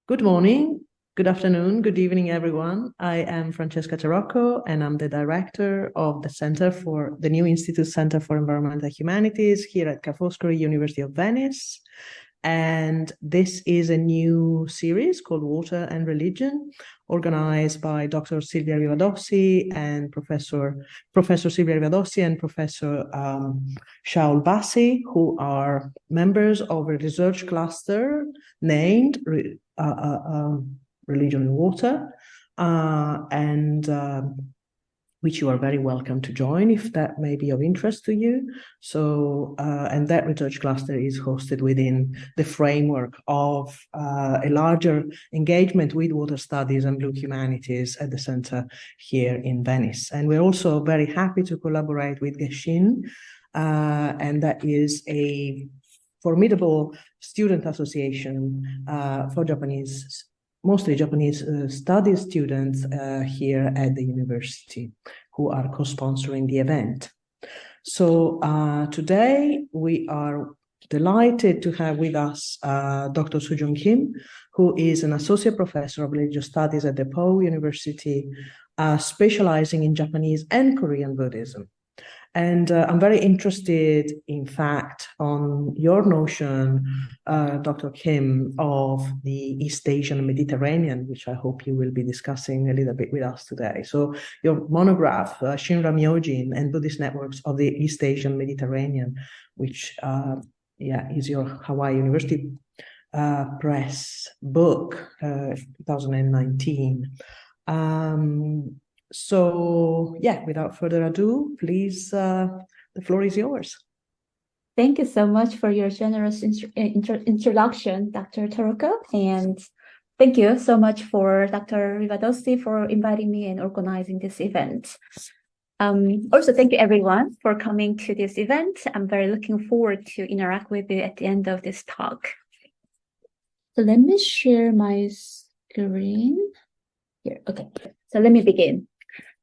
Good morning, good afternoon, good evening, everyone. I am Francesca Tarocco, and I'm the director of the new Institute Center for Environmental Humanities here at Foscari, University of Venice. And this is a new series called Water and Religion, organized by Dr. Silvia Rivadossi and Professor Silvia Rivadossi and Professor Shaul Bassi, who are members of a research cluster named Religion and Water, which you are very welcome to join if that may be of interest to you. So, and that research cluster is hosted within the framework of a larger engagement with water studies and blue humanities at the center here in Venice. And we're also very happy to collaborate with Gesshin, and that is a formidable student association for mostly Japanese studies students here at the university who are co-sponsoring the event. So today we are delighted to have with us Dr. Sujung Kim, who is an associate professor of religious studies at DePauw University, specializing in Japanese and Korean Buddhism. And I'm very interested, in fact, on your notion, Dr. Kim, of the East Asian Mediterranean, which I hope you will be discussing a little bit with us today. So your monograph, Shinra Myojin and Buddhist Networks of the East Asian Mediterranean, which is your Hawaii University Press book, 2019. So, without further ado, please, the floor is yours. Thank you so much for your generous introduction, Dr. Tarocco, and thank you so much for Dr. Rivadossi for inviting me and organizing this event. Also, thank you everyone for coming to this event. I'm very looking forward to interact with you at the end of this talk. So let me share my screen here. Okay, so let me begin.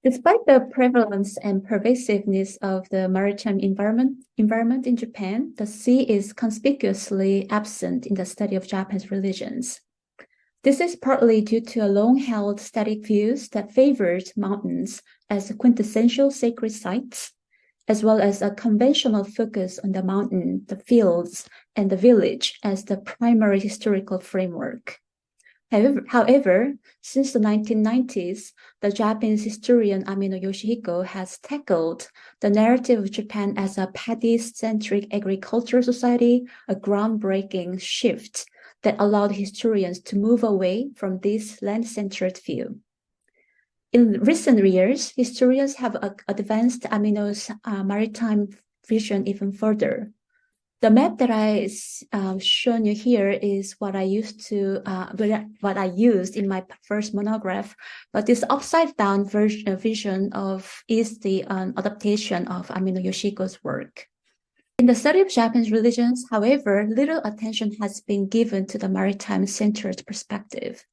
Despite the prevalence and pervasiveness of the maritime environment in Japan, the sea is conspicuously absent in the study of Japanese religions. This is partly due to a long-held static views that favored mountains as quintessential sacred sites, as well as a conventional focus on the mountain, the fields, and the village as the primary historical framework. However, since the 1990s, the Japanese historian Amino Yoshihiko has tackled the narrative of Japan as a paddy-centric agricultural society, a groundbreaking shift that allowed historians to move away from this land-centered view. In recent years, historians have advanced Amino's maritime vision even further. The map that I shown you here is what I used in my first monograph, but this upside down vision is the adaptation of Amino Yoshihiko's work. In the study of Japanese religions, however, little attention has been given to the maritime-centered perspective.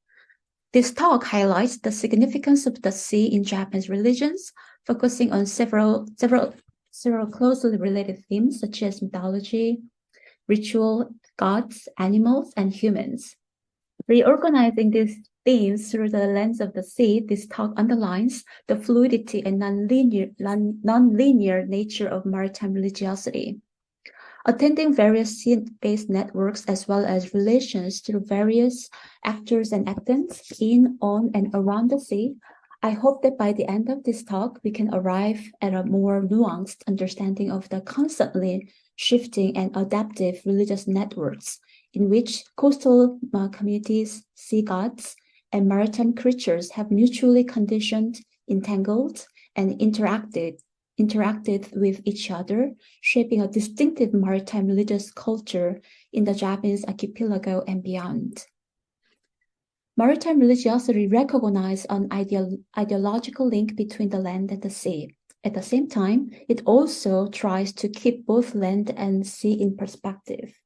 This talk highlights the significance of the sea in Japanese religions, focusing on several closely related themes such as mythology, ritual, gods, animals, and humans. Reorganizing these themes through the lens of the sea, this talk underlines the fluidity and non-linear nature of maritime religiosity. Attending various sea-based networks as well as relations through various actors and actants in, on, and around the sea, I hope that by the end of this talk, we can arrive at a more nuanced understanding of the constantly shifting and adaptive religious networks in which coastal communities, sea gods, and maritime creatures have mutually conditioned, entangled, and interacted with each other, shaping a distinctive maritime religious culture in the Japanese archipelago and beyond. Maritime religiosity recognizes an ideological link between the land and the sea. At the same time, it also tries to keep both land and sea in perspective.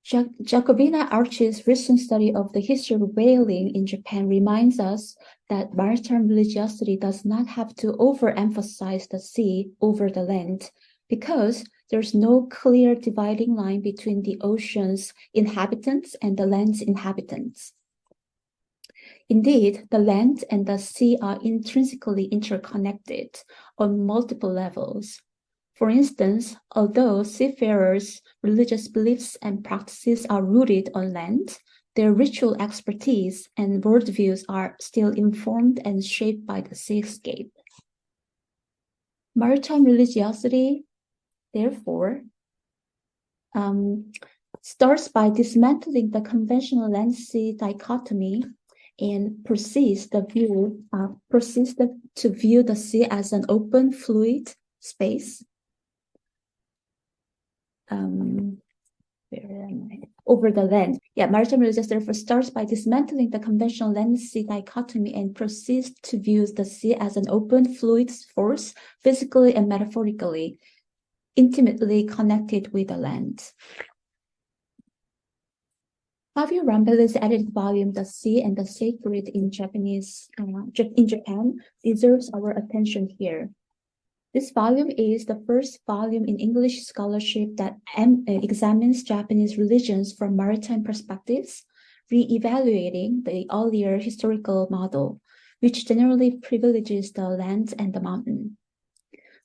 Jacobina Archi's recent study of the history of whaling in Japan reminds us that maritime religiosity does not have to overemphasize the sea over the land, because there's no clear dividing line between the ocean's inhabitants and the land's inhabitants. Indeed, the land and the sea are intrinsically interconnected on multiple levels. For instance, although seafarers' religious beliefs and practices are rooted on land, their ritual expertise and worldviews are still informed and shaped by the seascape. Maritime religiosity, therefore, starts by dismantling the conventional land-sea dichotomy and proceeds to view the sea as an open, fluid space. Over the land. Maritime religiosity therefore starts by dismantling the conventional land-sea dichotomy and proceeds to view the sea as an open, fluid force, physically and metaphorically, intimately connected with the land. Fabio Rambelli's edited volume, The Sea and the Sacred in Japan, deserves our attention here. This volume is the first volume in English scholarship that examines Japanese religions from maritime perspectives, re-evaluating the earlier historical model, which generally privileges the land and the mountain.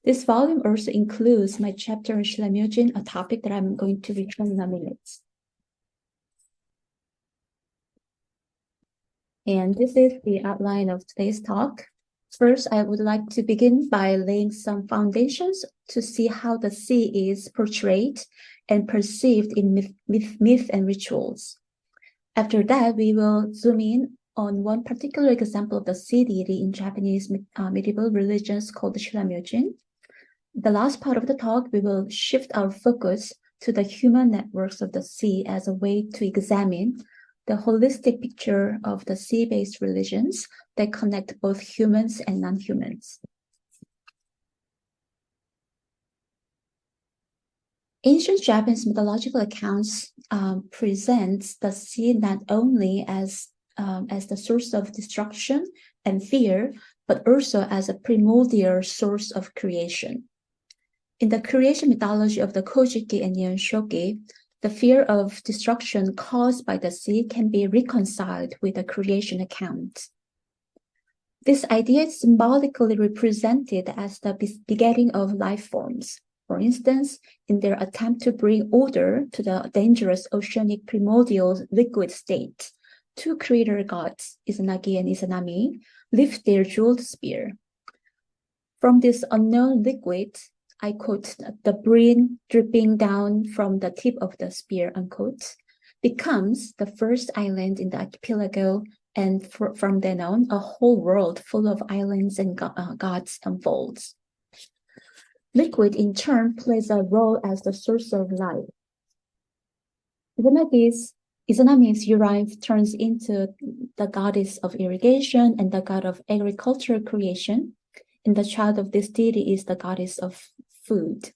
This volume also includes my chapter on Shilamyojin, a topic that I'm going to return in a minute. And this is the outline of today's talk. First, I would like to begin by laying some foundations to see how the sea is portrayed and perceived in myth and rituals. After that, we will zoom in on one particular example of the sea deity in Japanese medieval religions called the Shilamyojin. The last part of the talk, we will shift our focus to the human networks of the sea as a way to examine the holistic picture of the sea-based religions that connect both humans and non-humans. Ancient Japanese mythological accounts present the sea not only as the source of destruction and fear, but also as a primordial source of creation. In the creation mythology of the Kojiki and Nihonshoki, the fear of destruction caused by the sea can be reconciled with the creation account. This idea is symbolically represented as the begetting of life forms. For instance, in their attempt to bring order to the dangerous oceanic primordial liquid state, two creator gods, Izanagi and Izanami, lift their jeweled spear. From this unknown liquid, I quote, the brine dripping down from the tip of the spear, unquote, becomes the first island in the archipelago, and from then on, a whole world full of islands and gods unfolds. Liquid, in turn, plays a role as the source of life. Izanami's urine turns into the goddess of irrigation and the god of agricultural creation, and the child of this deity is the goddess of food.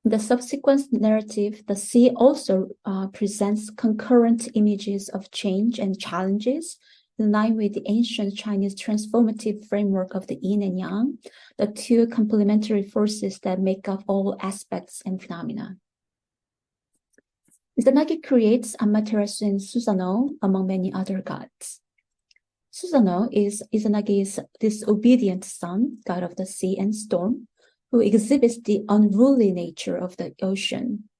In the subsequent narrative, the sea also presents concurrent images of change and challenges in line with the ancient Chinese transformative framework of the yin and yang, the two complementary forces that make up all aspects and phenomena. Izanagi creates Amaterasu and Susanoo, among many other gods. Susanoo is Izanagi's disobedient son, god of the sea and storm, who exhibits the unruly nature of the ocean.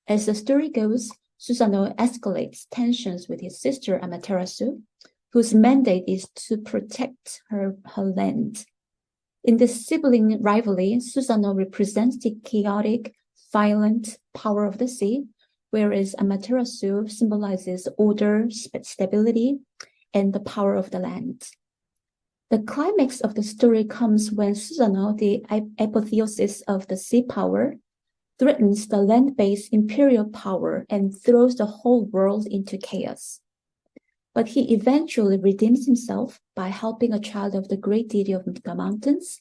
As the story goes, Susanoo escalates tensions with his sister Amaterasu, whose mandate is to protect her land. In this sibling rivalry, Susanoo represents the chaotic, violent power of the sea, whereas Amaterasu symbolizes order, stability, and the power of the land. The climax of the story comes when Susanoo, the apotheosis of the sea power, threatens the land-based imperial power and throws the whole world into chaos. But he eventually redeems himself by helping a child of the great deity of the mountains,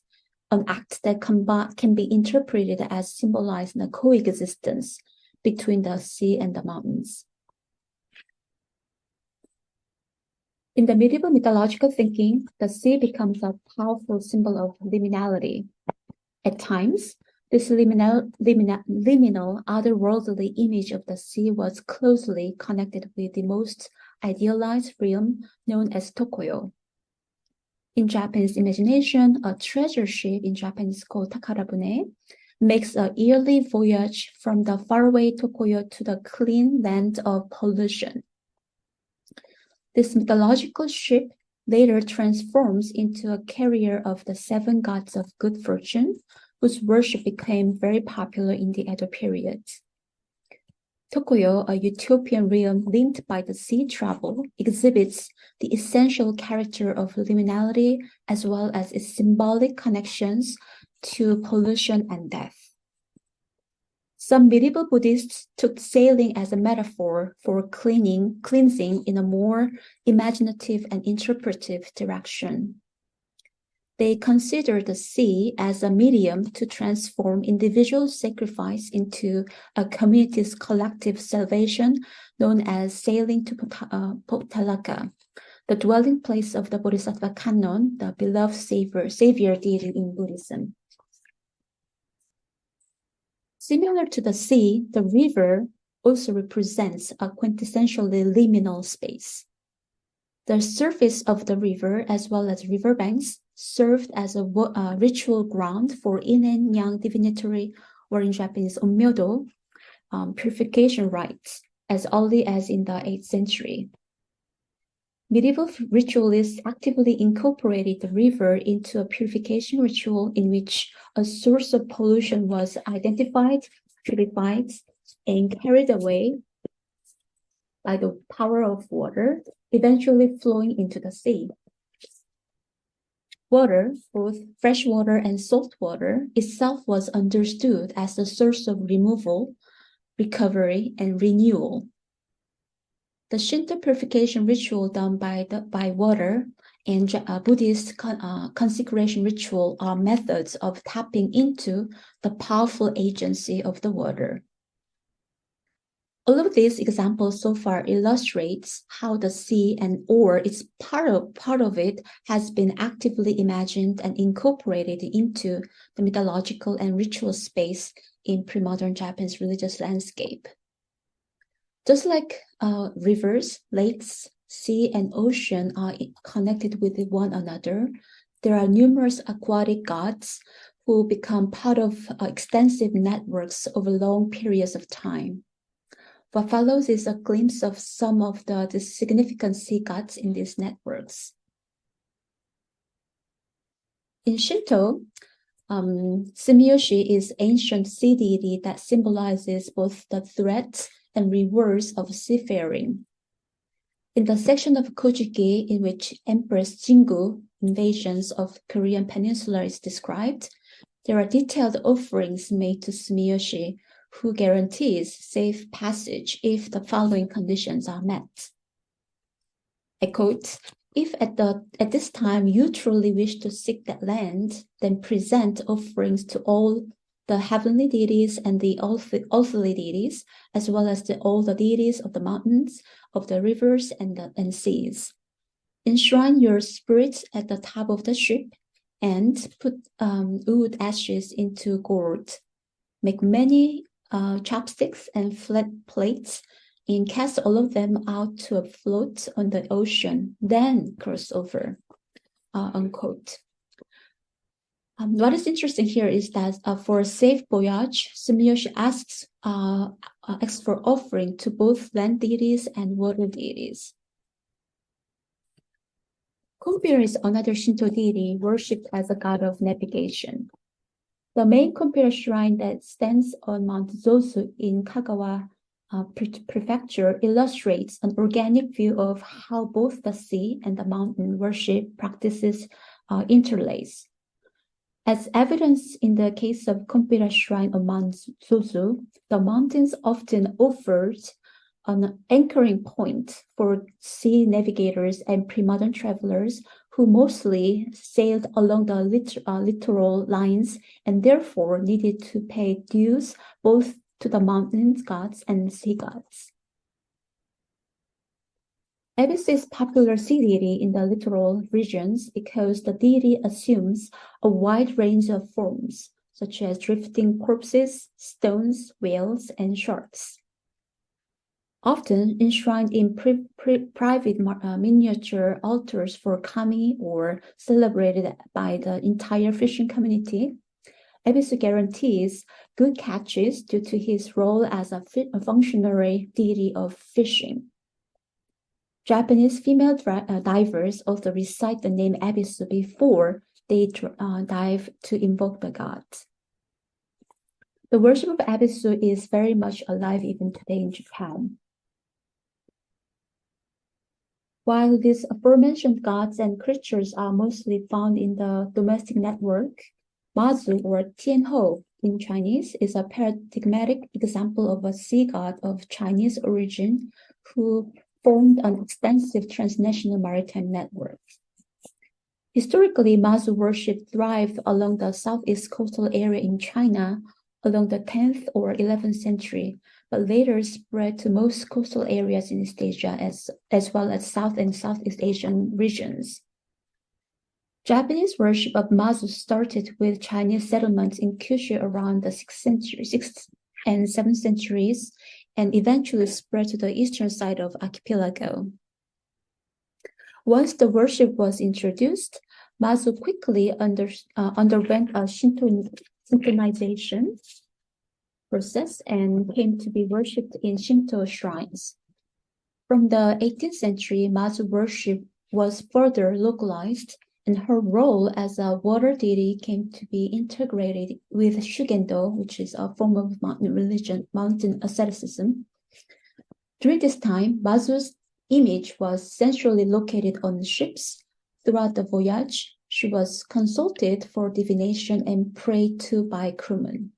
an act that can be interpreted as symbolizing a coexistence between the sea and the mountains. In the medieval mythological thinking, the sea becomes a powerful symbol of liminality. At times, this liminal otherworldly image of the sea was closely connected with the most idealized realm known as Tokoyo. In Japanese imagination, a treasure ship, in Japanese called Takarabune, makes a yearly voyage from the faraway Tokoyo to the clean land of pollution. This mythological ship later transforms into a carrier of the 7 gods of good fortune, whose worship became very popular in the Edo period. Tokoyo, a utopian realm linked by the sea travel, exhibits the essential character of liminality as well as its symbolic connections to pollution and death. Some medieval Buddhists took sailing as a metaphor for cleansing in a more imaginative and interpretive direction. They consider the sea as a medium to transform individual sacrifice into a community's collective salvation, known as sailing to Potalaka, the dwelling place of the Bodhisattva Kannon, the beloved savior deity in Buddhism. Similar to the sea, the river also represents a quintessentially liminal space. The surface of the river, as well as riverbanks, served as a ritual ground for yin and yang divinatory, or in Japanese, onmyodo, purification rites, as early as in the 8th century. Medieval ritualists actively incorporated the river into a purification ritual in which a source of pollution was identified, purified, and carried away by the power of water, eventually flowing into the sea. Water, both fresh water and salt water, itself was understood as the source of removal, recovery, and renewal. The Shinto purification ritual done by water and Buddhist consecration ritual are methods of tapping into the powerful agency of the water. All of these examples so far illustrates how the sea or its part of it has been actively imagined and incorporated into the mythological and ritual space in pre-modern Japanese religious landscape. Just like rivers, lakes, sea, and ocean are connected with one another, there are numerous aquatic gods who become part of extensive networks over long periods of time. What follows is a glimpse of some of the significant sea gods in these networks. In Shinto, Sumiyoshi is ancient sea deity that symbolizes both the threats and rewards of seafaring. In the section of Kojiki in which Empress Jingu invasions of Korean Peninsula is described, there are detailed offerings made to Sumiyoshi, who guarantees safe passage if the following conditions are met. I quote, "If at this time you truly wish to seek that land, then present offerings to all the heavenly deities and the earthly deities, as well as all the deities of the mountains, of the rivers and seas. Enshrine your spirits at the top of the ship and put wood ashes into gourd. Make many chopsticks and flat plates and cast all of them out to a float on the ocean, then cross over," unquote. What is interesting here is that for a safe voyage, Sumiyoshi asks for offering to both land deities and water deities. Kumbira is another Shinto deity worshipped as a god of navigation. The main Kumbira shrine that stands on Mount Zosu in Kagawa Prefecture illustrates an organic view of how both the sea and the mountain worship practices interlace. As evidence in the case of Kumbira Shrine on Mount Zosu, the mountains often offered an anchoring point for sea navigators and pre-modern travelers who mostly sailed along the littoral lines and therefore needed to pay dues both to the mountain gods and sea gods. Ebisu is popular sea deity in the littoral regions because the deity assumes a wide range of forms, such as drifting corpses, stones, whales, and sharks. often enshrined in private miniature altars for kami or celebrated by the entire fishing community. Ebisu guarantees good catches due to his role as a functionary deity of fishing. Japanese female divers also recite the name Ebisu before they dive to invoke the god. The worship of Ebisu is very much alive even today in Japan. While these aforementioned gods and creatures are mostly found in the domestic network, Mazu, or Tianhou in Chinese, is a paradigmatic example of a sea god of Chinese origin who formed an extensive transnational maritime network. Historically, Mazu worship thrived along the southeast coastal area in China along the 10th or 11th century, but later spread to most coastal areas in East Asia as well as South and Southeast Asian regions. Japanese worship of Mazu started with Chinese settlements in Kyushu around the 6th and 7th centuries and eventually spread to the eastern side of archipelago. Once the worship was introduced, Mazu quickly underwent a Shintoization process and came to be worshipped in Shinto shrines. From the 18th century, Mazu worship was further localized, and her role as a water deity came to be integrated with Shugendo, which is a form of mountain religion, mountain asceticism. During this time, Mazu's image was centrally located on ships. Throughout the voyage, she was consulted for divination and prayed to by crewmen.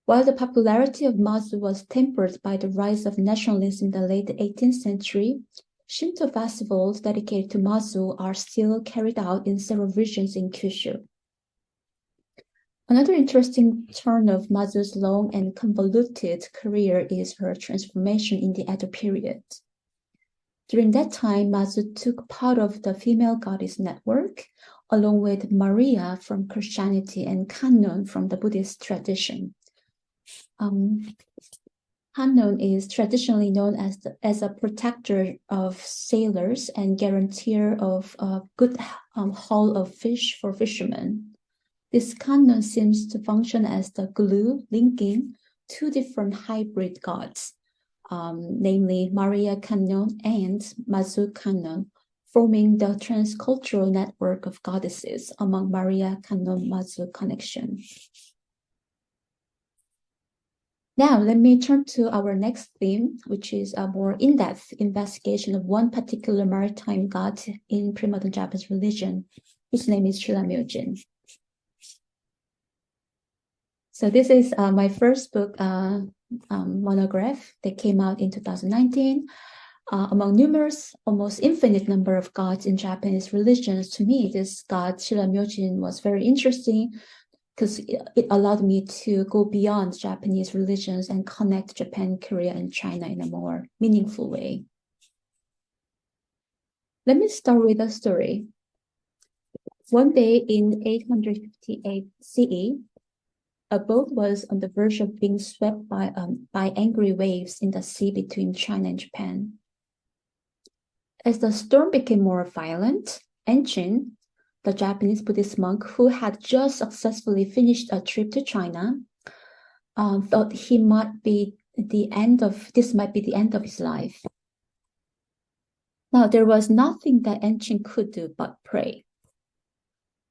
While the popularity of Mazu was tempered by the rise of nationalism in the late 18th century, Shinto festivals dedicated to Mazu are still carried out in several regions in Kyushu. Another interesting turn of Mazu's long and convoluted career is her transformation in the Edo period. During that time, Mazu took part of the female goddess network, along with Maria from Christianity and Kannon from the Buddhist tradition. Kannon is traditionally known as a protector of sailors and guarantor of a good haul of fish for fishermen. This Kannon seems to function as the glue linking two different hybrid gods, namely Maria Kannon and Mazu Kannon, forming the transcultural network of goddesses among Maria Kannon-Mazu connection. Now, let me turn to our next theme, which is a more in-depth investigation of one particular maritime god in pre-modern Japanese religion, whose name is Shilla Myojin. So this is my first book monograph that came out in 2019. Among numerous, almost infinite number of gods in Japanese religions, to me, this god Shilla Myojin was very interesting, because it allowed me to go beyond Japanese religions and connect Japan, Korea, and China in a more meaningful way. Let me start with a story. One day in 858 CE, a boat was on the verge of being swept by angry waves in the sea between China and Japan. As the storm became more violent, Enchin, the Japanese Buddhist monk who had just successfully finished a trip to China, thought this might be the end of his life. Now, there was nothing that Enchin could do but pray.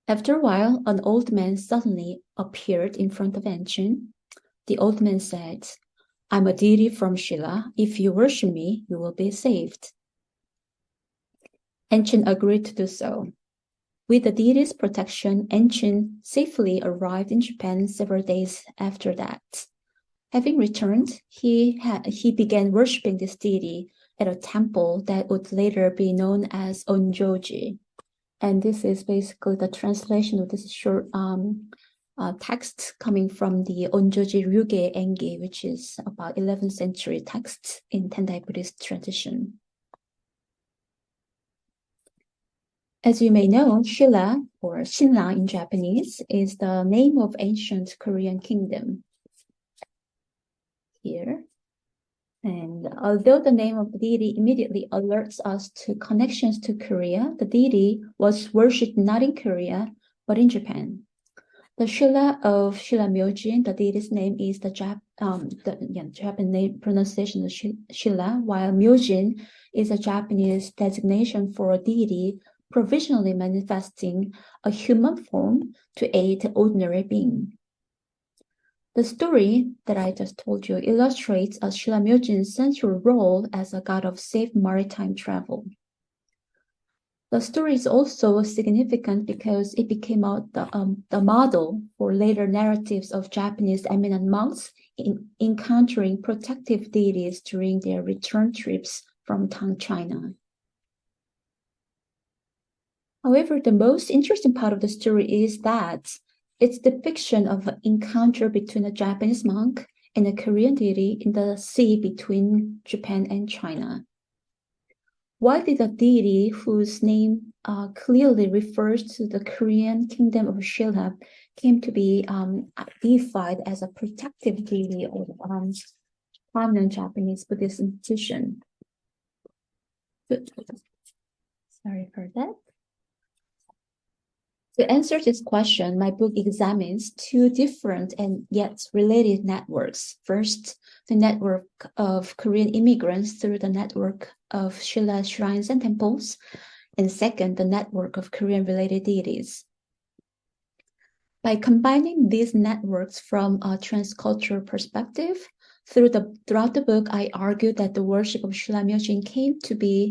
After a while, an old man suddenly appeared in front of Enchin. The old man said, "I'm a deity from Shilla. If you worship me, you will be saved." Enchin agreed to do so. With the deity's protection, Enchin safely arrived in Japan several days after that. Having returned, he began worshipping this deity at a temple that would later be known as Onjoji. And this is basically the translation of this short text coming from the Onjoji Ryuge Engi, which is about 11th century text in Tendai Buddhist tradition. As you may know, Shilla, or Shinra in Japanese, is the name of ancient Korean kingdom. Here. And although the name of the deity immediately alerts us to connections to Korea, the deity was worshipped not in Korea, but in Japan. The Shilla of Shilla Myojin, the deity's name is the Japanese name pronunciation of Shilla, while Myojin is a Japanese designation for a deity provisionally manifesting a human form to aid the ordinary being. The story that I just told you illustrates Shilla Myojin's central role as a god of safe maritime travel. The story is also significant because it became the model for later narratives of Japanese eminent monks in encountering protective deities during their return trips from Tang China. However, the most interesting part of the story is that its depiction of an encounter between a Japanese monk and a Korean deity in the sea between Japan and China. Why did a deity whose name clearly refers to the Korean kingdom of Shilla came to be deified as a protective deity of prominent Japanese Buddhist institution? Sorry for that. To answer this question, my book examines two different and yet related networks. First, the network of Korean immigrants through the network of Shilla shrines and temples, and second, the network of Korean-related deities. By combining these networks from a transcultural perspective, throughout the book, I argue that the worship of Shilla Myojin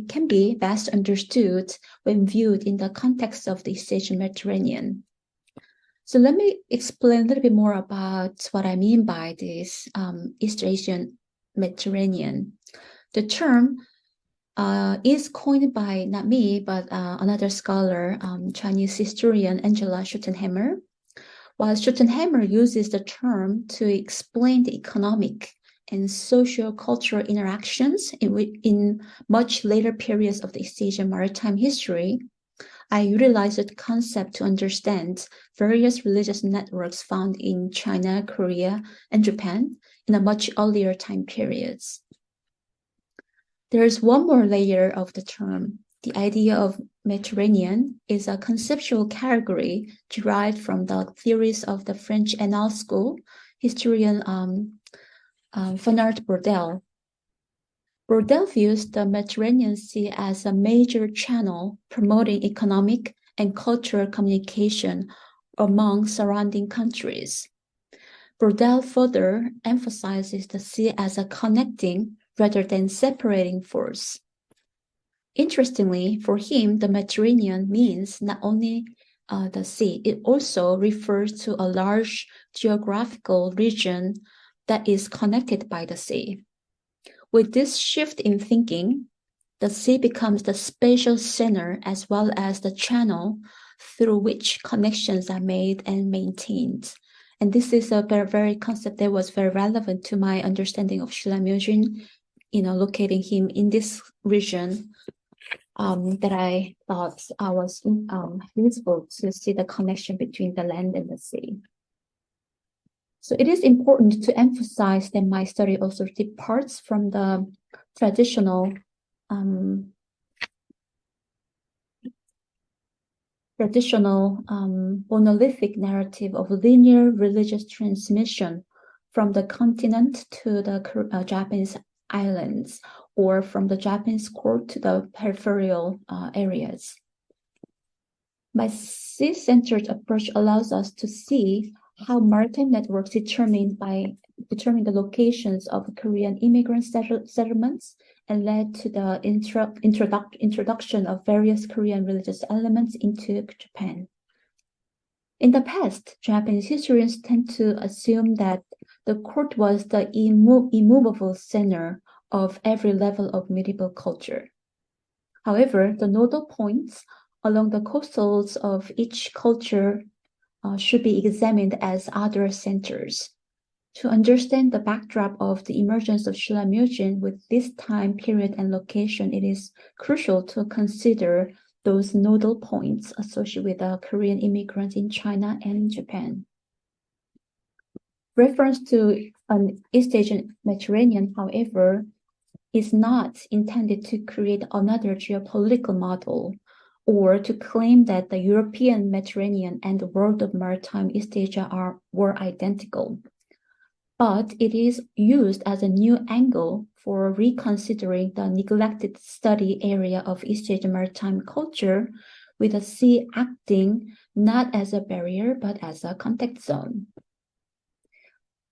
can be best understood when viewed in the context of the East Asian Mediterranean. So let me explain a little bit more about what I mean by this East Asian Mediterranean. The term is coined by not me, but another scholar, Chinese historian Angela Schuttenhammer. While Schuttenhammer uses the term to explain the economic and socio-cultural interactions in much later periods of the East Asian maritime history, I utilized the concept to understand various religious networks found in China, Korea, and Japan in a much earlier time periods. There is one more layer of the term. The idea of Mediterranean is a conceptual category derived from the theories of the French Annales School historian Fernand Braudel. Braudel views the Mediterranean Sea as a major channel promoting economic and cultural communication among surrounding countries. Braudel further emphasizes the sea as a connecting rather than separating force. Interestingly, for him, the Mediterranean means not only the sea, it also refers to a large geographical region that is connected by the sea. With this shift in thinking, the sea becomes the spatial center as well as the channel through which connections are made and maintained. And this is a very concept that was very relevant to my understanding of Shilla Myojin, locating him in this region that I thought was useful to see the connection between the land and the sea. So it is important to emphasize that my study also departs from the traditional monolithic narrative of linear religious transmission from the continent to the Japanese islands, or from the Japanese court to the peripheral areas. My sea-centered approach allows us to see how maritime networks determine the locations of Korean immigrant settlements and led to the introduction of various Korean religious elements into Japan. In the past, Japanese historians tend to assume that the court was the immovable center of every level of medieval culture. However, the nodal points along the coastals of each culture should be examined as other centers. To understand the backdrop of the emergence of Shilla Myojin with this time period and location, it is crucial to consider those nodal points associated with the Korean immigrants in China and in Japan. Reference to an East Asian Mediterranean, however, is not intended to create another geopolitical model or to claim that the European Mediterranean and the world of maritime East Asia were identical. But it is used as a new angle for reconsidering the neglected study area of East Asian maritime culture, with the sea acting not as a barrier but as a contact zone.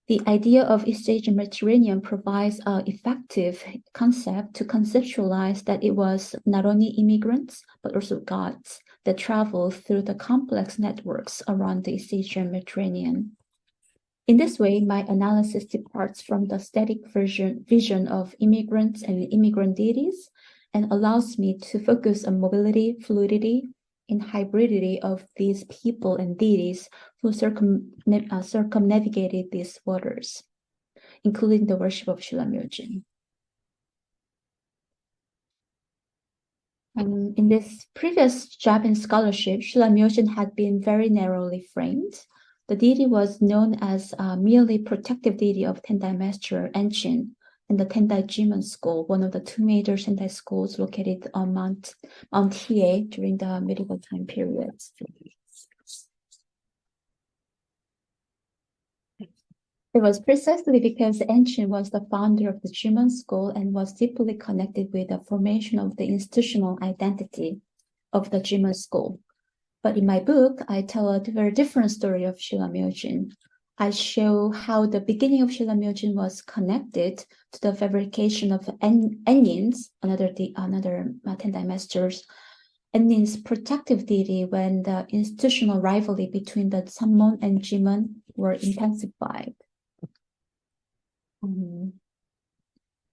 The idea of East Asian Mediterranean provides an effective concept to conceptualize that it was not only immigrants, but also gods that travel through the complex networks around the East Asian Mediterranean. In this way, my analysis departs from the static vision of immigrants and immigrant deities and allows me to focus on mobility, fluidity, and hybridity of these people and deities who circumnavigated these waters, including the worship of Shilamyojin. In this previous Japanese scholarship, Shilamyojin had been very narrowly framed. The deity was known as a merely protective deity of Tendai master Enshin and the Tendai Jiman school, one of the two major Tendai schools located on Mount Hiei during the medieval time period. It was precisely because Enshin was the founder of the Jiman school and was deeply connected with the formation of the institutional identity of the Jiman school. But in my book, I tell a very different story of Shilamyojin. I show how the beginning of Shilamyojin was connected to the fabrication of Ennin's, another Tendai masters, Ennin's protective deity when the institutional rivalry between the Sammon and Jiman were intensified.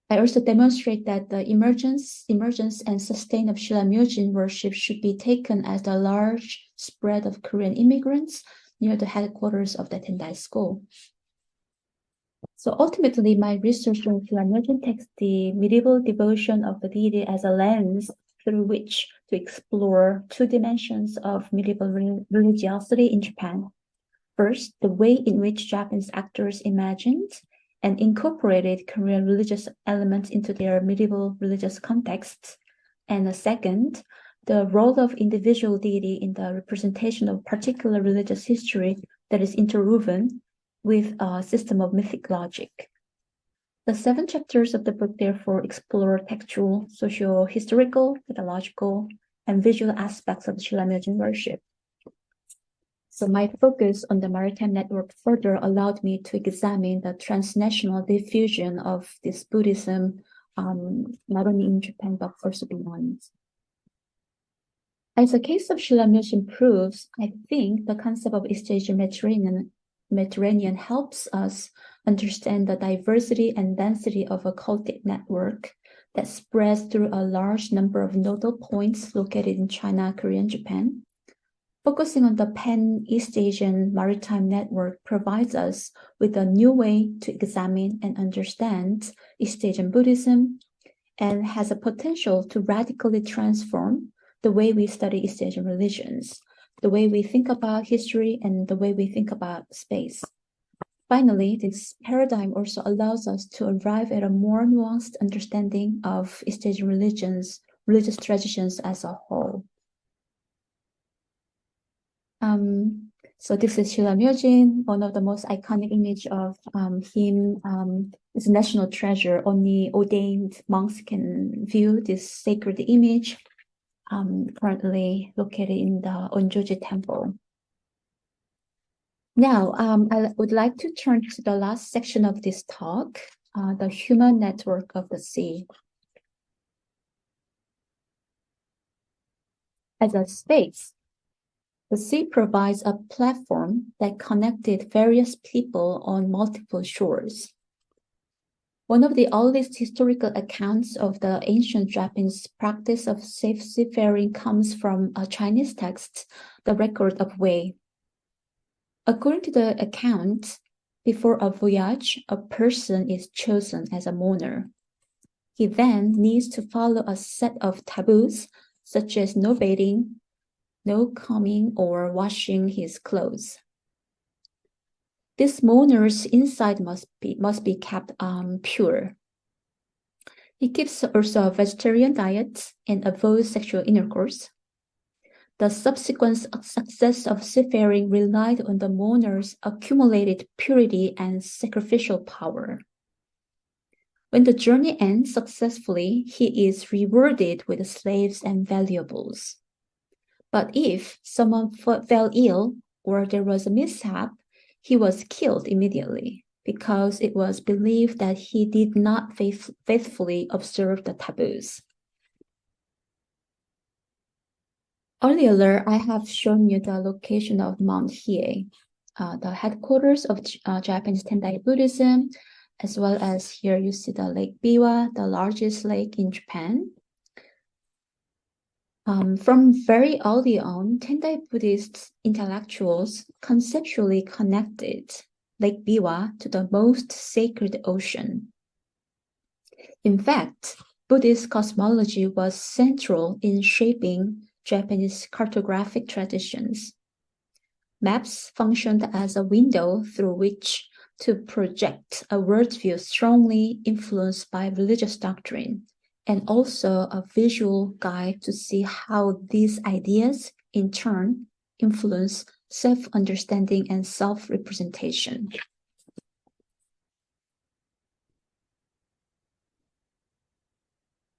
I also demonstrate that the emergence and sustain of Shilamyojin worship should be taken as the large spread of Korean immigrants near the headquarters of the Tendai school. So ultimately, my research on Shilamyojin takes the medieval devotion of the deity as a lens through which to explore two dimensions of medieval religiosity in Japan. First, the way in which Japanese actors imagined and incorporated Korean religious elements into their medieval religious contexts. And the second, the role of individual deity in the representation of particular religious history that is interwoven with a system of mythic logic. The 7 chapters of the book therefore explore textual, socio-historical, mythological, and visual aspects of Shilamyojin worship. So my focus on the maritime network further allowed me to examine the transnational diffusion of this Buddhism, not only in Japan, but also beyond. As the case of Shilamyojin proves, I think the concept of East Asian Mediterranean helps us understand the diversity and density of a cultic network that spreads through a large number of nodal points located in China, Korea, and Japan. Focusing on the Pan-East Asian maritime network provides us with a new way to examine and understand East Asian Buddhism and has a potential to radically transform the way we study East Asian religions, the way we think about history, and the way we think about space. Finally, this paradigm also allows us to arrive at a more nuanced understanding of East Asian religious traditions as a whole. So this is Shilamyojin, one of the most iconic image of him. It's a national treasure. Only ordained monks can view this sacred image, currently located in the Onjoji temple. Now, I would like to turn to the last section of this talk, the human network of the sea. As a space, the sea provides a platform that connected various people on multiple shores. One of the earliest historical accounts of the ancient Japanese practice of safe seafaring comes from a Chinese text, the Record of Wei. According to the account, before a voyage, a person is chosen as a mourner. He then needs to follow a set of taboos, such as no bathing, no combing or washing his clothes. This mourner's inside must be kept pure. He keeps also a vegetarian diet and avoids sexual intercourse. The subsequent success of seafaring relied on the mourner's accumulated purity and sacrificial power. When the journey ends successfully, he is rewarded with slaves and valuables. But if someone fell ill or there was a mishap, he was killed immediately because it was believed that he did not faithfully observe the taboos. Earlier, I have shown you the location of Mount Hiei, the headquarters of Japanese Tendai Buddhism, as well as here you see the Lake Biwa, the largest lake in Japan. From very early on, Tendai Buddhist intellectuals conceptually connected Lake Biwa to the most sacred ocean. In fact, Buddhist cosmology was central in shaping Japanese cartographic traditions. Maps functioned as a window through which to project a worldview strongly influenced by religious doctrine, and also a visual guide to see how these ideas, in turn, influence self-understanding and self-representation.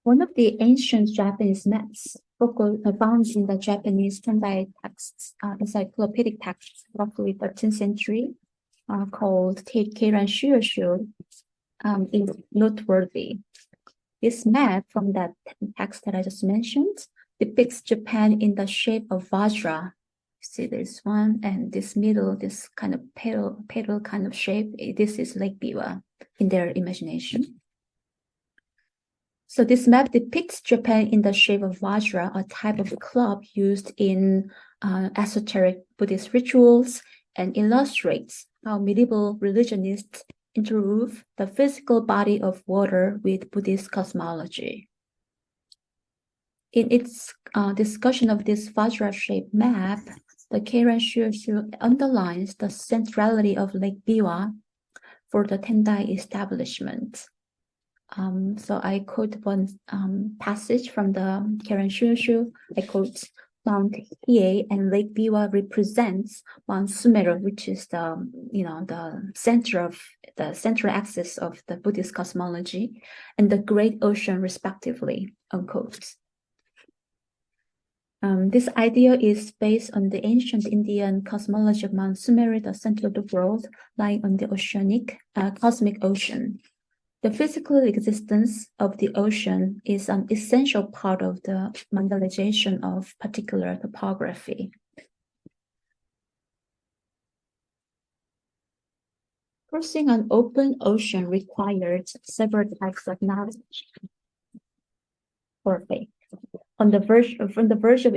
One of the ancient Japanese maps found in the Japanese Tendai texts, encyclopedic texts, roughly 13th century, called Keiran Shuyoshu, is noteworthy. This map from that text that I just mentioned depicts Japan in the shape of Vajra. See this one and this middle, this kind of petal kind of shape. This is Lake Biwa in their imagination. So this map depicts Japan in the shape of Vajra, a type of club used in esoteric Buddhist rituals, and illustrates how medieval religionists interwove the physical body of water with Buddhist cosmology. In its discussion of this Vajra-shaped map, the Keiran Shuyoshu underlines the centrality of Lake Biwa for the Tendai establishment. So I quote one passage from the Keiran Shuyoshu. I quote, Mount Hiei and Lake Biwa represents Mount Sumeru, which is the central axis of the Buddhist cosmology, and the Great Ocean, respectively, unquote. This idea is based on the ancient Indian cosmology of Mount Sumeru, the center of the world, lying on the oceanic, cosmic ocean. The physical existence of the ocean is an essential part of the mandalization of particular topography. Crossing an open ocean required several types of knowledge or faith. On the verge of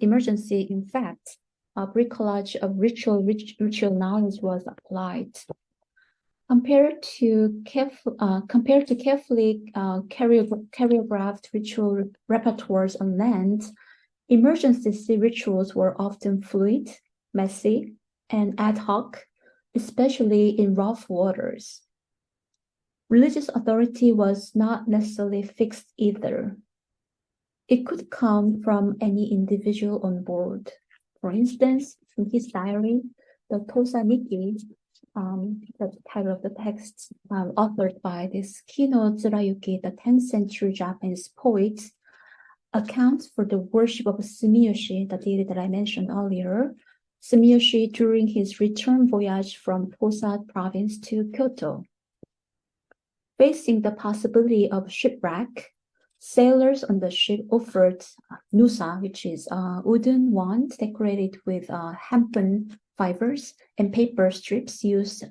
emergency, in fact, a bricolage of ritual knowledge was applied. Compared to carefully choreographed ritual repertoires on land, emergency sea rituals were often fluid, messy, and ad hoc, especially in rough waters. Religious authority was not necessarily fixed either. It could come from any individual on board. For instance, in his diary, the Tosa Nikki, the title of the text, authored by this Kino Tsurayuki, the 10th century Japanese poet, accounts for the worship of Sumiyoshi, the deity that I mentioned earlier, Sumiyoshi during his return voyage from Tosa province to Kyoto. Facing the possibility of shipwreck, sailors on the ship offered nusa, which is a wooden wand decorated with hempen fibers and paper strips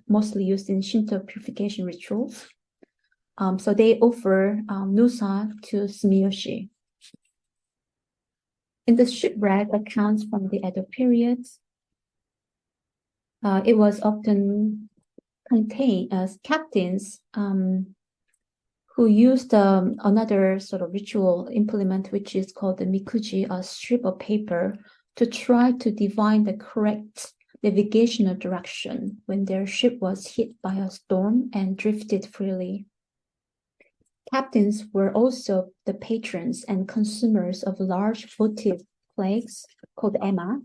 mostly used in Shinto purification rituals. So they offer nusa to Sumiyoshi. In the shipwreck accounts from the Edo period, it was often contained as captains who used another sort of ritual implement, which is called the mikuji, a strip of paper, to try to divine the correct navigational direction when their ship was hit by a storm and drifted freely. Captains were also the patrons and consumers of large votive plagues called ema,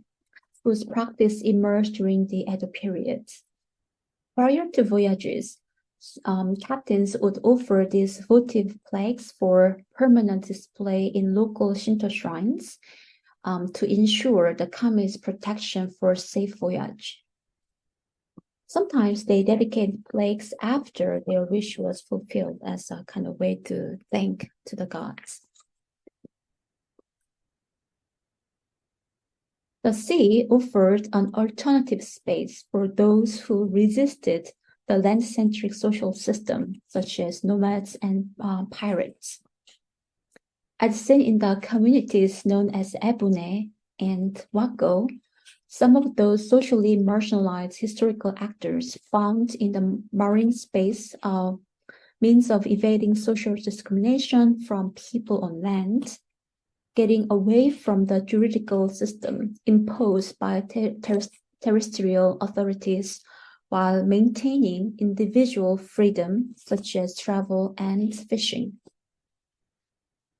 whose practice emerged during the Edo period. Prior to voyages, captains would offer these votive plagues for permanent display in local Shinto shrines to ensure the kami's protection for safe voyage. Sometimes they dedicated plagues after their wish was fulfilled as a kind of way to thank to the gods. The sea offered an alternative space for those who resisted the land-centric social system, such as nomads and pirates. As seen in the communities known as Ebune and Wako, some of those socially marginalized historical actors found in the marine space means of evading social discrimination from people on land, getting away from the juridical system imposed by terrestrial authorities while maintaining individual freedom such as travel and fishing.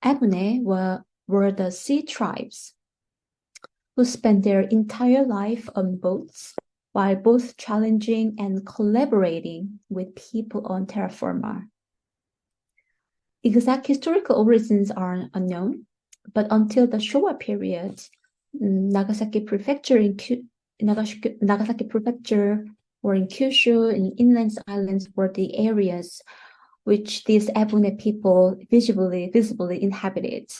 Ebune were the sea tribes who spent their entire life on boats while both challenging and collaborating with people on terra firma. Exact historical origins are unknown, but until the Showa period, Nagasaki Prefecture or in Kyushu and inland islands were the areas which these Ebune people visibly inhabited.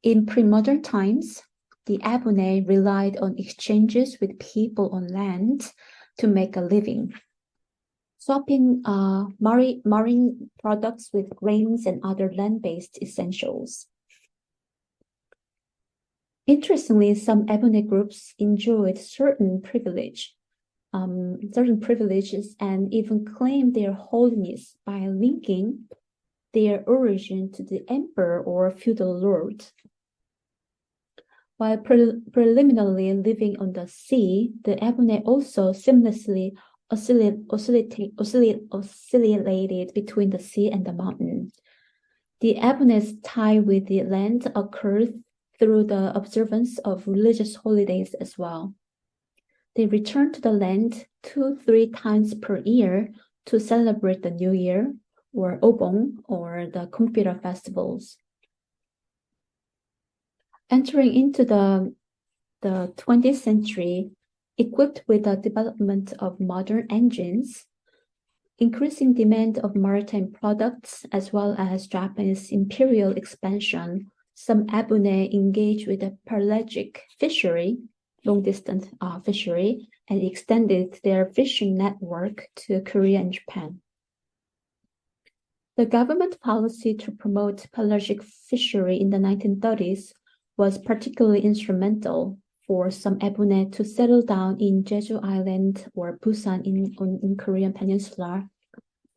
In pre-modern times, the Ebune relied on exchanges with people on land to make a living, swapping marine products with grains and other land-based essentials. Interestingly, some Ebune groups enjoyed certain privileges and even claimed their holiness by linking their origin to the emperor or feudal lord. While preliminarily living on the sea, the Ebune also seamlessly oscillated between the sea and the mountain. The Ebune's tie with the land occurred through the observance of religious holidays as well. They returned to the land 2-3 times per year to celebrate the New Year, or Obon, or the Kumpira festivals. Entering into the 20th century, equipped with the development of modern engines, increasing demand of maritime products, as well as Japanese imperial expansion, some Ebune engaged with the pelagic fishery, long-distance fishery, and extended their fishing network to Korea and Japan. The government policy to promote pelagic fishery in the 1930s was particularly instrumental for some Ebune to settle down in Jeju Island or Busan in Korean Peninsula,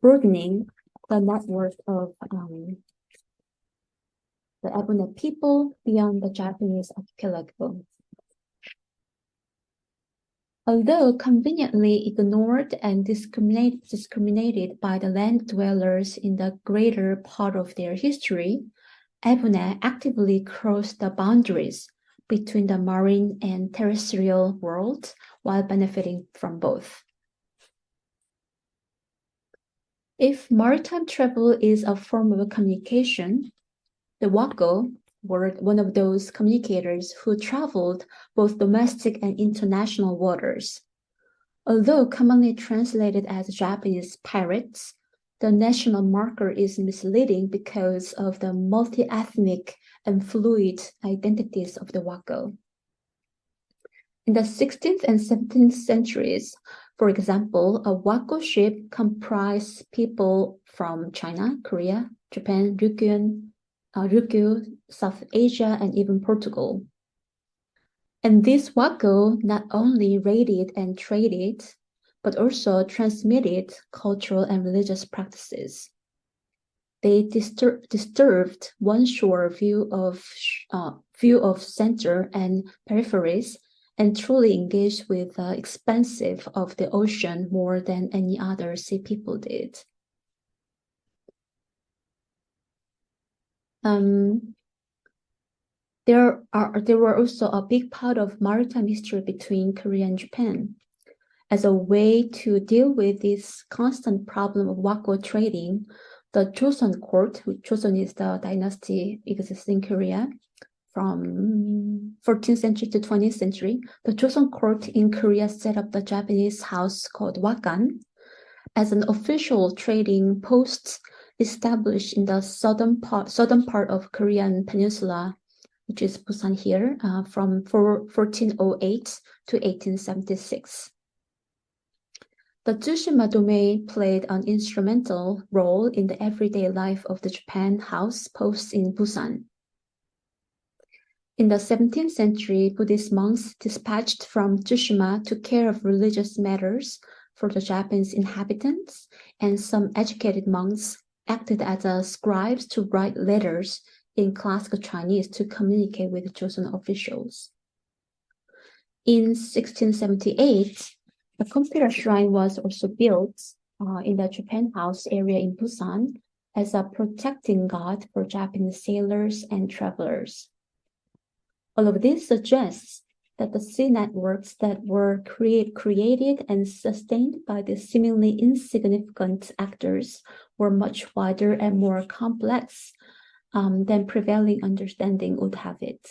broadening the network of the Ebune people beyond the Japanese archipelago. Although conveniently ignored and discriminated by the land dwellers in the greater part of their history, Ebune actively crossed the boundaries between the marine and terrestrial world while benefiting from both. If maritime travel is a form of communication, the Wako were one of those communicators who traveled both domestic and international waters. Although commonly translated as Japanese pirates, the national marker is misleading because of the multi-ethnic and fluid identities of the Wako. In the 16th and 17th centuries, for example, a Wako ship comprised people from China, Korea, Japan, Ryukyu, South Asia, and even Portugal. And these Wako not only raided and traded, but also transmitted cultural and religious practices. They disturbed one shore view of center and peripheries, and truly engaged with the expansive of the ocean more than any other sea people did. There were also a big part of maritime history between Korea and Japan. As a way to deal with this constant problem of wako trading, the Joseon court, which Joseon is the dynasty existing in Korea from 14th century to 20th century, the Joseon court in Korea set up the Japanese house called wakan as an official trading post established in the southern part of Korean peninsula, which is Busan here, from 1408 to 1876. The Tsushima domain played an instrumental role in the everyday life of the Japan house posts in Busan. In the 17th century, Buddhist monks dispatched from Tsushima took care of religious matters for the Japanese inhabitants, and some educated monks acted as scribes to write letters in classical Chinese to communicate with Joseon officials. In 1678, a computer shrine was also built in the Japan House area in Busan as a protecting god for Japanese sailors and travelers. All of this suggests that the sea networks that were created and sustained by the seemingly insignificant actors were much wider and more complex than prevailing understanding would have it.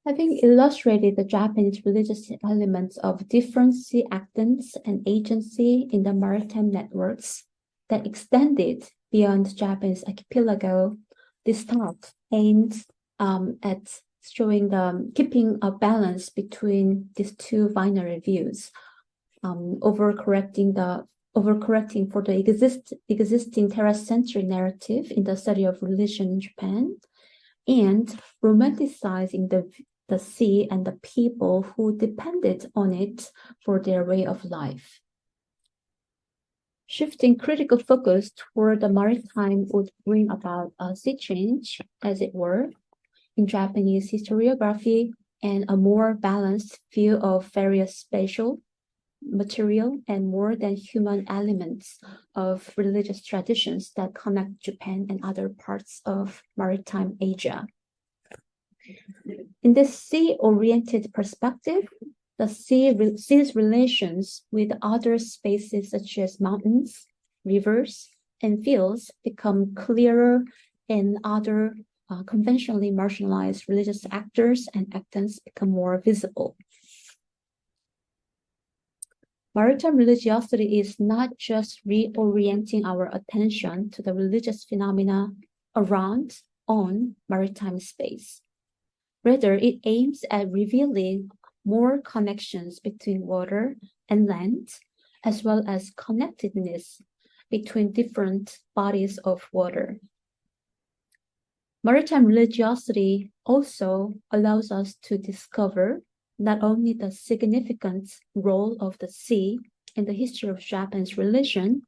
Having illustrated the Japanese religious elements of different sea actants and agency in the maritime networks that extended beyond Japanese archipelago, this talk aimed at showing keeping a balance between these two binary views, overcorrecting for the existing terracentric narrative in the study of religion in Japan, and romanticizing the sea and the people who depended on it for their way of life. Shifting critical focus toward the maritime would bring about a sea change, as it were, in Japanese historiography, and a more balanced view of various spatial, material, and more than human elements of religious traditions that connect Japan and other parts of maritime Asia. In this sea-oriented perspective, the sea's relations with other spaces such as mountains, rivers, and fields become clearer, and other conventionally marginalized religious actors and actants become more visible. Maritime religiosity is not just reorienting our attention to the religious phenomena around, on maritime space. Rather, it aims at revealing more connections between water and land, as well as connectedness between different bodies of water. Maritime religiosity also allows us to discover not only the significant role of the sea in the history of Japanese religion,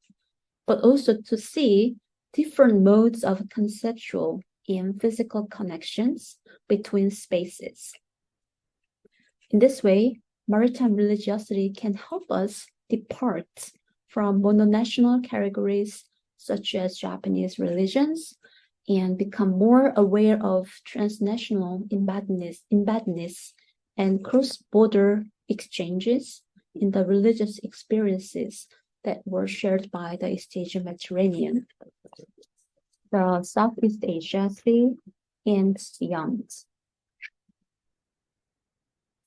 but also to see different modes of conceptual and physical connections between spaces. In this way, maritime religiosity can help us depart from mononational categories such as Japanese religions and become more aware of transnational embeddedness and cross-border exchanges in the religious experiences that were shared by the East Asian Mediterranean, the Southeast Asia Sea, and beyond.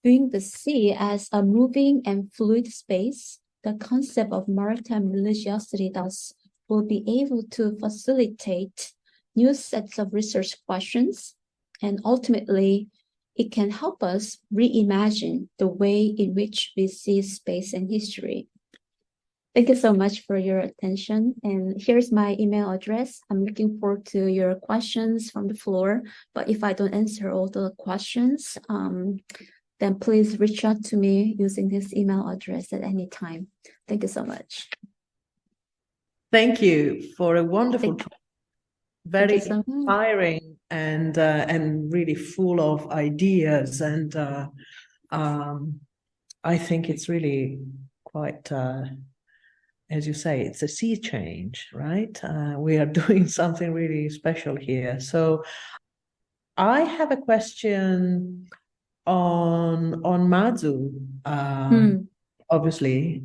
Viewing the sea as a moving and fluid space, the concept of maritime religiosity thus will be able to facilitate new sets of research questions, and ultimately, it can help us reimagine the way in which we see space and history. Thank you so much for your attention. And here's my email address. I'm looking forward to your questions from the floor. But if I don't answer all the questions, then please reach out to me using this email address at any time. Thank you so much. Thank you for a wonderful talk. Very inspiring and really full of ideas, and I think it's really quite as you say, it's a sea change, right? We are doing something really special here. So I have a question on Mazu, obviously.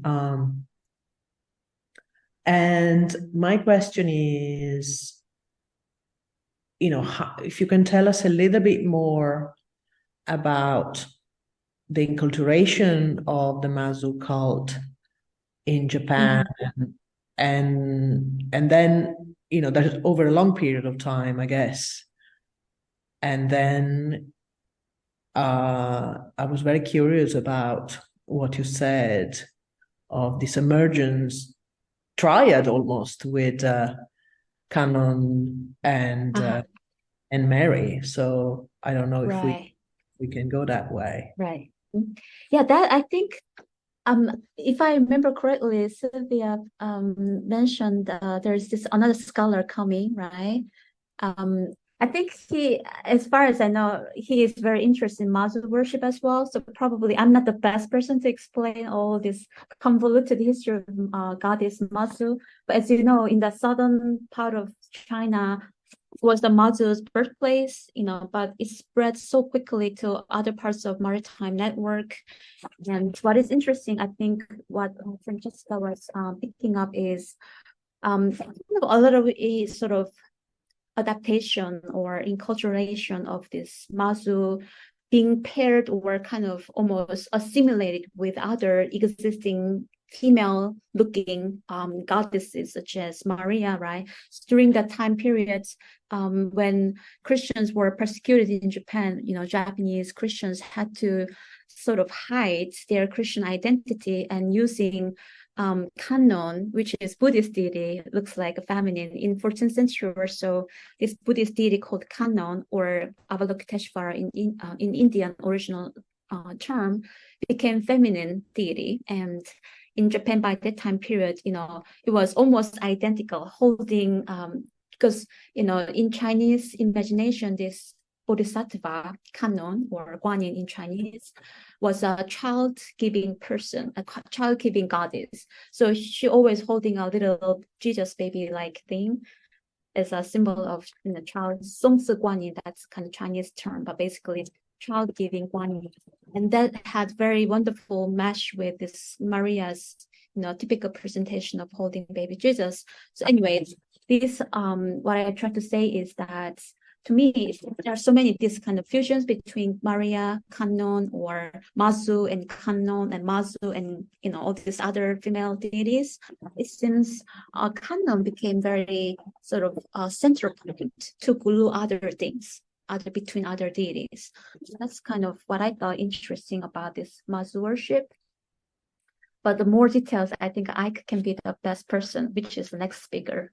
And my question is, if you can tell us a little bit more about the enculturation of the Mazu cult in Japan, and then there's over a long period of time, I guess. And then I was very curious about what you said of this emergence triad almost with Canon and Mary. So I don't know if we can go that way. Right. Yeah, that I think if I remember correctly, Silvia mentioned there's this another scholar coming, right? I think he, as far as I know, he is very interested in Mazu worship as well. So probably I'm not the best person to explain all this convoluted history of goddess Mazu. But as you know, in the southern part of China was the Mazu's birthplace, but it spread so quickly to other parts of maritime network. And what is interesting, I think, what Francesca was picking up is a little bit sort of adaptation or enculturation of this Mazu being paired or kind of almost assimilated with other existing female-looking goddesses such as Maria, right? During that time period when Christians were persecuted in Japan, Japanese Christians had to sort of hide their Christian identity and using Kannon, which is Buddhist deity, looks like a feminine. In 14th century or so, this Buddhist deity called Kannon or Avalokiteshvara in Indian original term became feminine deity. And in Japan by that time period, it was almost identical, holding because in Chinese imagination, this Bodhisattva, Kannon, or Guanyin in Chinese, was a child-giving person, a child-giving goddess. So she always holding a little Jesus baby-like thing as a symbol of child. Songsi Guanyin, that's kind of Chinese term, but basically child-giving Guanyin. And that had very wonderful mesh with this Maria's, typical presentation of holding baby Jesus. So anyway, this, what I try to say is that to me, there are so many these kind of fusions between Maria, Kannon, or Mazu and Kannon and Mazu and all these other female deities. It seems Kannon became very sort of central point to glue other things between other deities. So that's kind of what I thought interesting about this Mazu worship. But the more details, I think I can be the best person, which is the next speaker.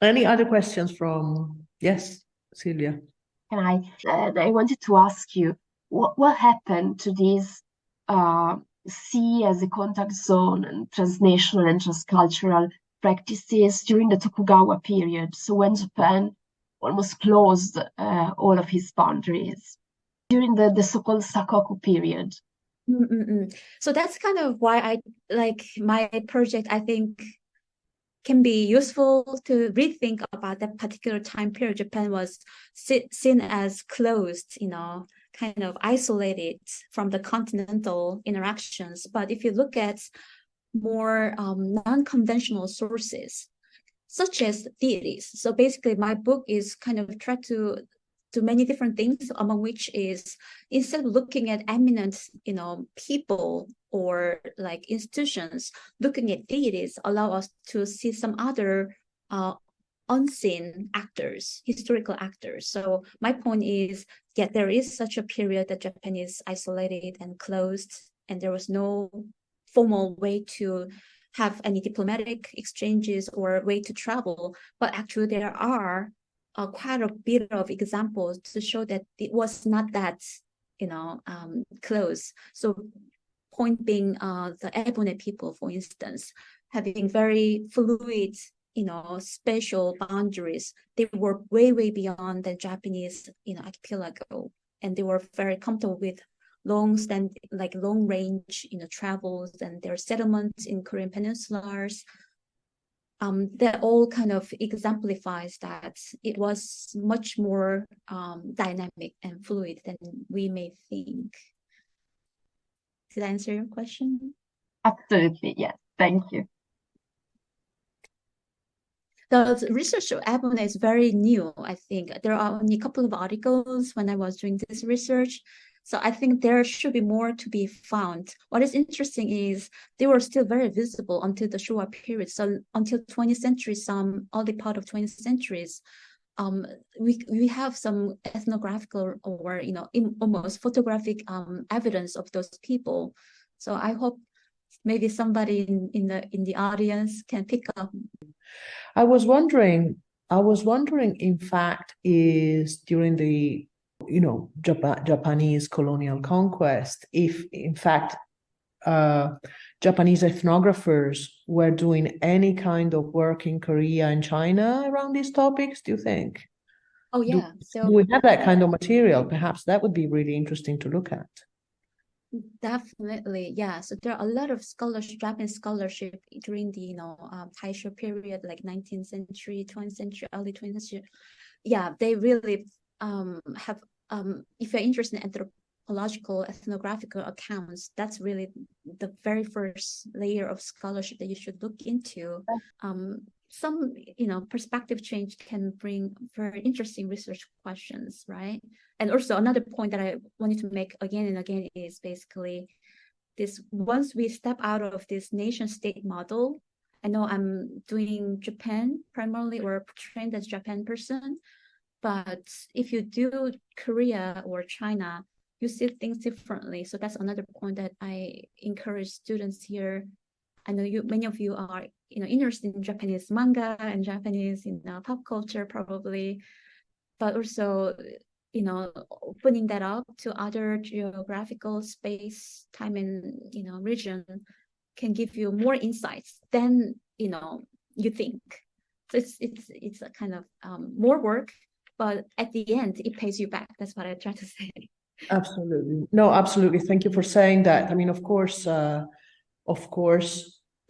Any other questions from, yes, Silvia? And I wanted to ask you, what happened to this sea as a contact zone and transnational and transcultural practices during the Tokugawa period? So when Japan almost closed all of its boundaries during the so-called Sakoku period. So that's kind of why I like my project, I think, can be useful to rethink about that particular time period. Japan was seen as closed, kind of isolated from the continental interactions. But if you look at more non-conventional sources, such as deities. So basically, my book is kind of try to do many different things, among which is instead of looking at eminent, people or like institutions, looking at deities allow us to see some other unseen actors, historical actors. So my point is, there is such a period that Japan is isolated and closed, and there was no formal way to have any diplomatic exchanges or way to travel. But actually there are quite a bit of examples to show that it was not that, close. So point being the Ebony people, for instance, having very fluid, spatial boundaries. They were way, way beyond the Japanese, archipelago. And they were very comfortable with long range, travels and their settlements in Korean peninsulars. That all kind of exemplifies that it was much more dynamic and fluid than we may think. Did I answer your question? Absolutely, yes. Thank you. The research of Ebony is very new, I think. There are only a couple of articles when I was doing this research. So I think there should be more to be found. What is interesting is they were still very visible until the Showa period. So until 20th century, some early part of 20th centuries, we have some ethnographical or almost photographic evidence of those people. So I hope maybe somebody in the audience can pick up. I was wondering, in fact, is during the Japanese colonial conquest, if in fact Japanese ethnographers were doing any kind of work in Korea and China around these topics, do you think? Oh yeah. Do we have that kind of material? Perhaps that would be really interesting to look at. Definitely, yeah. So there are a lot of Japanese scholarship during the Taisho period, like 19th century, 20th century, early 20th century. Yeah, they really have. If you're interested in anthropological, ethnographical accounts, that's really the very first layer of scholarship that you should look into. Some perspective change can bring very interesting research questions, right? And also another point that I wanted to make again and again is basically this: once we step out of this nation state model, I know I'm doing Japan primarily or trained as Japan person, but if you do Korea or China, you see things differently. So that's another point that I encourage students here. I know many of you are interested in Japanese manga and Japanese pop culture probably, but also opening that up to other geographical space, time, and region can give you more insights than you think. So it's a kind of more work, but at the end it pays you back. That's what I try to say. Absolutely. No, absolutely. Thank you for saying that. I mean, of course,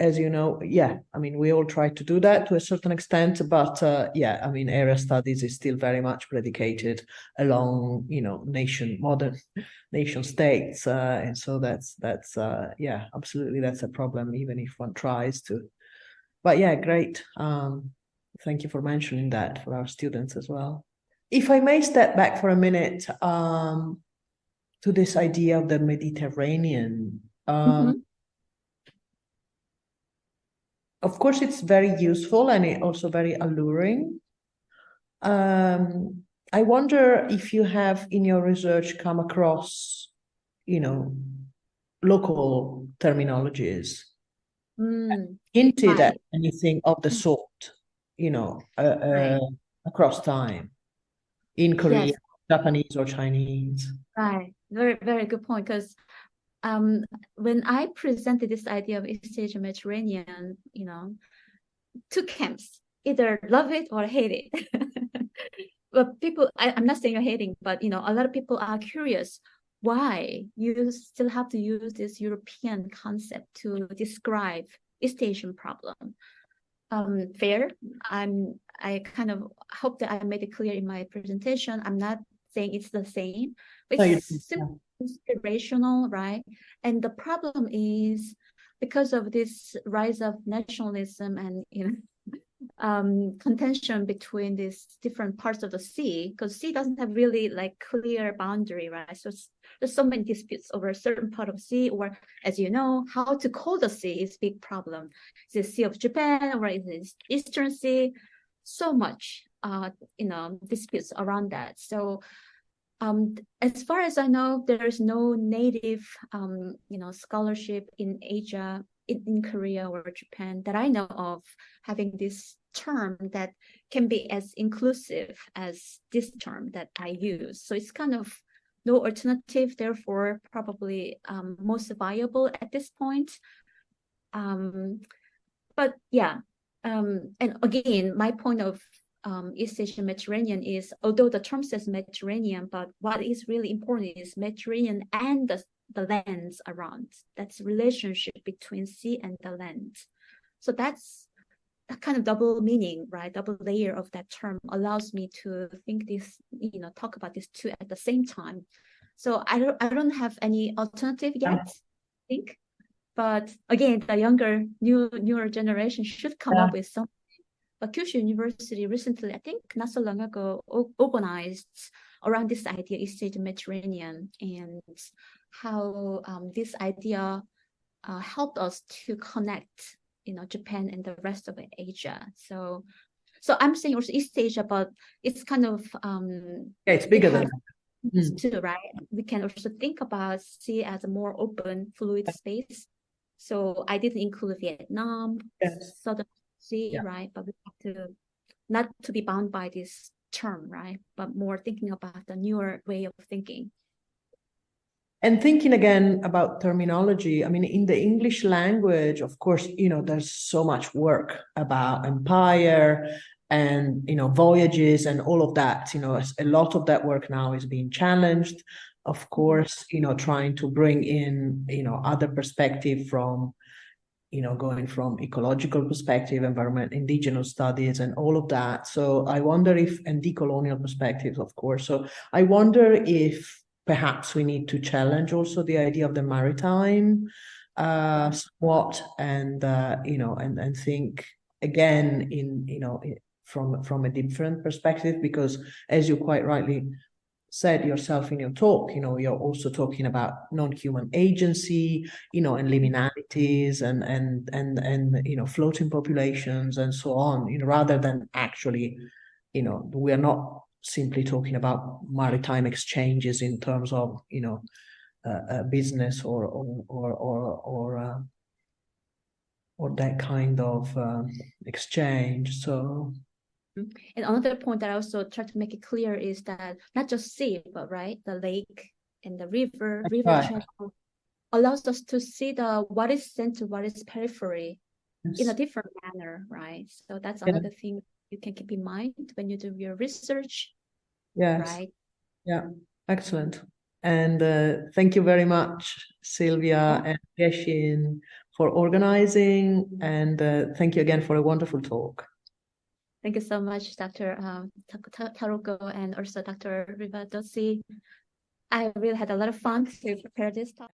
as you know, yeah, I mean, we all try to do that to a certain extent, but yeah, I mean, area studies is still very much predicated along, modern nation states. And so that's yeah, absolutely, that's a problem, even if one tries to. But yeah, great. Thank you for mentioning that for our students as well. If I may step back for a minute to this idea of the Mediterranean. Of course, it's very useful and it also very alluring. I wonder if you have in your research come across, local terminologies, hinted at anything of the sort, across time in Korea, yes. Japanese or Chinese. Right, very, very good point. Because when I presented this idea of East Asia Mediterranean, two camps, either love it or hate it. But people, I'm not saying you're hating, but a lot of people are curious why you still have to use this European concept to describe East Asian problem. Fair. I kind of hope that I made it clear in my presentation. I'm not saying it's the same, but it's simply inspirational, right? And the problem is because of this rise of nationalism and contention between these different parts of the sea, because sea doesn't have really clear boundary, right? So there's so many disputes over a certain part of the sea, or as you know, how to call the sea is a big problem. Is it Sea of Japan or is it Eastern Sea? So much disputes around that. So as far as I know, there is no native scholarship in Asia, in Korea or Japan that I know of having this term that can be as inclusive as this term that I use. So it's kind of no alternative, therefore probably most viable at this point. But yeah, and again, my point of East Asian Mediterranean is, although the term says Mediterranean, but what is really important is Mediterranean and the lands around. That's relationship between sea and the land. So that's that kind of double meaning, right? Double layer of that term allows me to think this, talk about these two at the same time. So I don't have any alternative yet, I think. But again, the newer generation should come up with something. But Kyushu University recently, I think not so long ago, organized around this idea, East Asian Mediterranean, and how this idea helped us to connect, Japan and the rest of Asia. So I'm saying also East Asia, but it's kind of it's bigger than that too, right? We can also think about sea as a more open, fluid space. So I didn't include Vietnam, Southern Sea, right? But we have to not to be bound by this term, right? But more thinking about the newer way of thinking. And thinking again about terminology, I mean, in the English language, of course, there's so much work about empire and, voyages and all of that. A lot of that work now is being challenged. Of course, trying to bring in, other perspective from, going from ecological perspective, environment, indigenous studies, and all of that. So I wonder if, and decolonial perspectives, of course. So I wonder if perhaps we need to challenge also the idea of the maritime somewhat, and and think again from a different perspective, because as you quite rightly said yourself in your talk, you're also talking about non-human agency, and liminalities and floating populations and so on, rather than actually, we are not simply talking about maritime exchanges in terms of, business or that kind of exchange. So. And another point that I also try to make it clear is that not just sea, but the lake and the river channel allows us to see what is center, what is periphery in a different manner, right? So that's another thing you can keep in mind when you do your research. Yes. Right. Yeah. Excellent. And thank you very much, Silvia and Gesshin, for organizing. And thank you again for a wonderful talk. Thank you so much, Dr. Taroko, and also Dr. Rivadossi. I really had a lot of fun to prepare this talk.